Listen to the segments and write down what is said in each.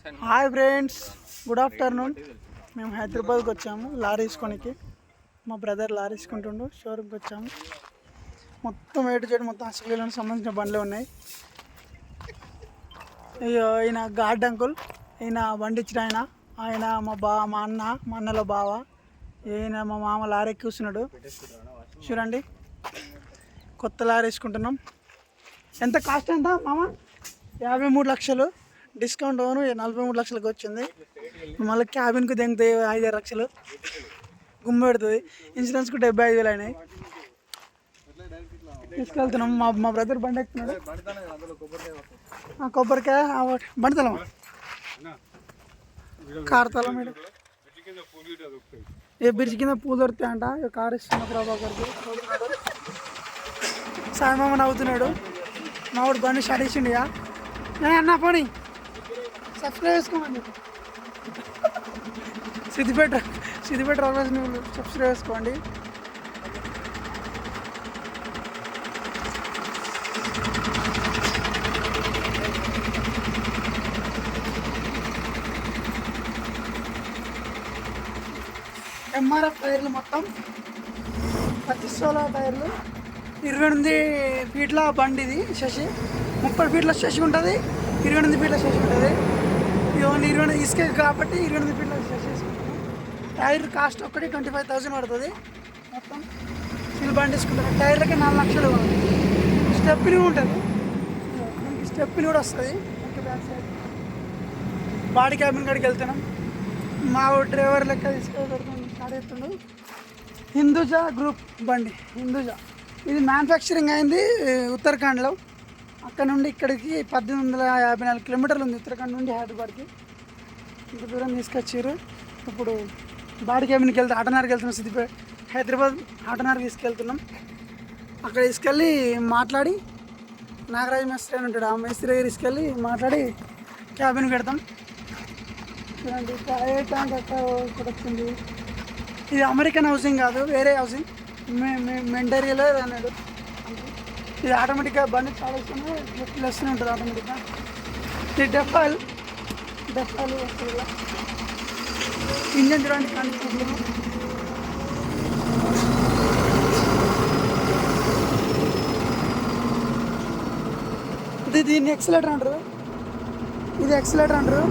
Hi friends, good afternoon. మేము హైదరాబాద్కి వచ్చాము లారీ తీసుకోనికి. మా బ్రదర్ లారీ తీసుకుంటుండు. షోరూమ్కి వచ్చాము. మొత్తం ఏటు చెడు మొత్తం అసలు సంబంధించిన బండ్లు ఉన్నాయి. అయ్యో, ఈయన గార్డ్ అంకుల్, ఈయన బండి ఇచ్చిన ఆయన మా అన్నలో బావ. ఈయన మా మామ లారీ కూర్చున్నాడు. చూడండి, కొత్త లారీ వేసుకుంటున్నాం. ఎంత కాస్ట్ ఎంత మామ? 53 లక్షలు. డిస్కౌంట్ అవును 43 లక్షలకు వచ్చింది. మళ్ళీ క్యాబిన్కు దింగితే 5-6 లక్షలు గుమ్మ పెడుతుంది. ఇన్సూరెన్స్కు 75,000 అయినాయి. తీసుకెళ్తున్నాం. మా బ్రదర్ బండి ఎక్కుతున్నాడు. కొబ్బరికాయ బండితలం కార్తలం ఏ బ్రిడ్జ్ కింద పూలు దొరుకుతాయంట. కారు ఇస్తున్న ప్రభాకర్కి సాయిమామ నవ్వుతున్నాడు. మా వాడు బండి స్టార్ట్ చేసిండు. అన్న పోనీ సబ్స్క్రైబ్ చేసుకోమని సిద్దిపేట రావాల్సి నువ్వు సబ్స్క్రైబ్ చేసుకోండి. ఎంఆర్ఎఫ్ టైర్లు మొత్తం 25 టైర్లు. 28 ఫీట్ల బండి ఇది. శశి 30 ఫీట్ల శశి ఉంటుంది, 28 ఫీట్ల శశి ఉంటుంది. ఓన్లీ 20 ఇసుక కాబట్టి 28 ఫీట్ల శశి వేసుకుంటాం. టైర్ కాస్ట్ ఒక్కటి 25,000 పడుతుంది. మొత్తం ఫుల్ బండి వేసుకుంటారు. టైర్లకి 4 లక్షలు. స్టెప్ని ఉంటుంది, స్టెప్ని కూడా వస్తుంది. బ్యాక్ సైడ్ బాడీ క్యాబిన్ కాడికి వెళ్తున్నాం. మా డ్రైవర్ లెక్క తీసుకెళ్తున్నాం. స్టార్ట్ చేస్తుండు. హిందూజా గ్రూప్ బండి. హిందూజా ఇది మ్యానుఫ్యాక్చరింగ్ అయింది ఉత్తరాఖండ్లో. అక్కడ నుండి ఇక్కడికి 1854 కిలోమీటర్లు ఉంది. ఉత్తరాఖండ్ నుండి హైదరాబాద్కి. ఇంత దూరం తీసుకొచ్చారు. ఇప్పుడు బాడీ క్యాబిన్కి వెళ్తే ఆటోనగర్కి వెళ్తున్నాం. సిద్దిపేట హైదరాబాద్ ఆటోనగర్కి తీసుకెళ్తున్నాం. అక్కడ తీసుకెళ్ళి మాట్లాడి నాగరాజు మేస్త్రి అని ఉంటాడు. ఆ మేస్త్రి దగ్గర తీసుకెళ్ళి మాట్లాడి క్యాబిన్ పెడతాం. చూడండి, ఏ ట్యాంక్ అక్కడ వచ్చింది. ఇది అమెరికన్ హౌసింగ్ కాదు, వేరే హౌసింగ్. మెంటరీలో అన్నాడు. ఇది ఆటోమేటిక్గా బండి చాలా వస్తూనే ఉంటుంది ఆటోమేటిక్గా. ఇది డెఫాల్ వస్తుంది. ఇంజన్ చూడండి కండిషన్. ఇది దీన్ని ఎక్సలేటర్ అంటారు. ఇది ఎక్సలేటర్ అంటారు.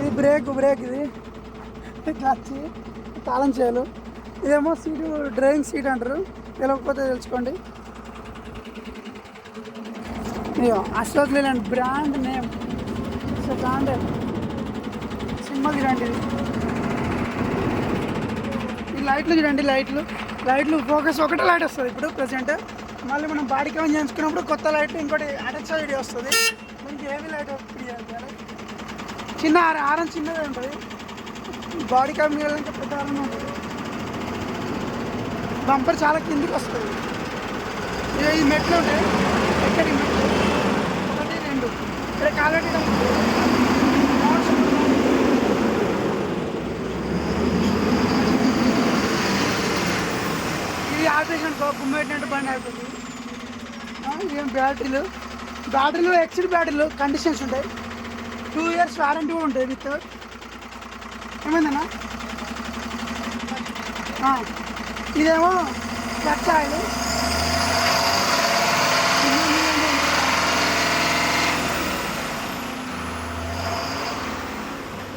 ఇది బ్రేక్ ఇది క్లచ్, తాళం చేయాలి. ఇదేమో సీటు, డ్రైవింగ్ సీట్ అంటారు. తెలియకపోతే తెలుసుకోండి. ఇయో Ashok Leyland brand name. Brand సినిమాకి చూడండి. ఈ లైట్లు చూడండి, లైట్లు ఫోకస్ ఒకటే లైట్ వస్తుంది ఇప్పుడు ప్రజెంట్. మళ్ళీ మనం బాడీ క్యాబిన్ చేయించుకున్నప్పుడు కొత్త లైట్ ఇంకోటి అటాచ్ ఐడి వస్తుంది. దీనికి ఏమి లైట్ చేయాలి. చిన్న హారం చిన్నదే ఉంటుంది. బాడీ క్యాబిన్ వెళ్ళాలంటే పెద్ద హారం ఉంటుంది. బంపర్ చాలా కిందికి వస్తుంది. ఈ మెట్లు ఉంటాయి. ఎక్కడికి మెట్లు 1, 2 ఇక్కడ కాలటి. ఇది ఆపరేషన్ గుమ్మెట్టినట్టు బండి అవుతుంది. ఇవేం బ్యాటరీలు ఎక్సిడ్ బ్యాటరీలు కండిషన్స్ ఉంటాయి. 2 ఇయర్స్ వారంటీ కూడా ఉంటుంది విత్. ఏమైందన్నా? ఇదేమో క్లచ్ ఆయిల్.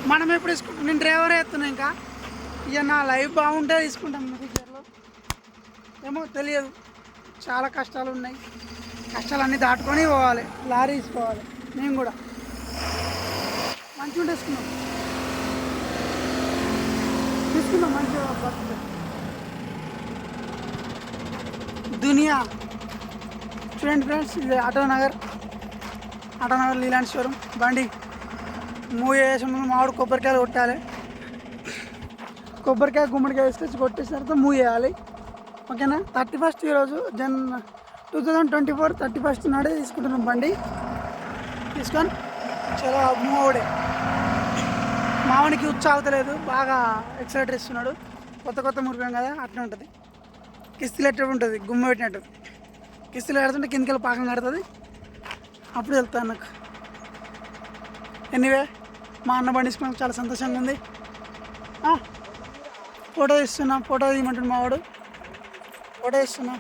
మనం ఎప్పుడు తీసుకుంటాం? నేను డ్రైవర్ వేస్తున్నా. ఇంకా ఇక నా లైఫ్ బాగుంటే తీసుకుంటాం. ఫ్యూచర్లో ఏమో తెలియదు. చాలా కష్టాలు ఉన్నాయి. కష్టాలన్నీ దాటుకొని పోవాలి. లారీ తీసుకోవాలి. మేము కూడా మంచిగా తీసుకుందాం మంచిగా బతుకు. దునియా చూడండి ఫ్రెండ్స్, ఇది ఆటోనగర్ లీలాండ్ షోరూమ్. బండి మూవ్ చేసే ముందు మామిడి కొబ్బరికాయలు కొట్టాలి. కొబ్బరికాయ గుమ్మడికాయ వేసుకొచ్చి కొట్టేసిన తర్వాత మూవ్ చేయాలి. ఓకేనా? 31st ఈరోజు 2024 31st నాడే తీసుకుంటున్నాం బండి. తీసుకొని చాలా మూవ్ అవడే. మామూనికి ఉత్సాహతలేదు, బాగా ఎక్సైట్ ఇస్తున్నాడు. కొత్త మురిపాం కదా, అట్లా ఉంటుంది. కిస్తీలు ఎట్లా ఉంటుంది, గుమ్మ పెట్టినట్టు. కిస్తీలు కడుతుంటే కిందకెళ్ళి పాకం కడుతుంది. అప్పుడు వెళ్తాను నాకు. ఎనీవే మా అన్న బండి తీసుకున్నాక చాలా సంతోషంగా ఉంది. ఫోటో తీస్తున్నా, ఫోటో తీయమంటాడు మా వాడు. ఫోటో తీస్తున్నా.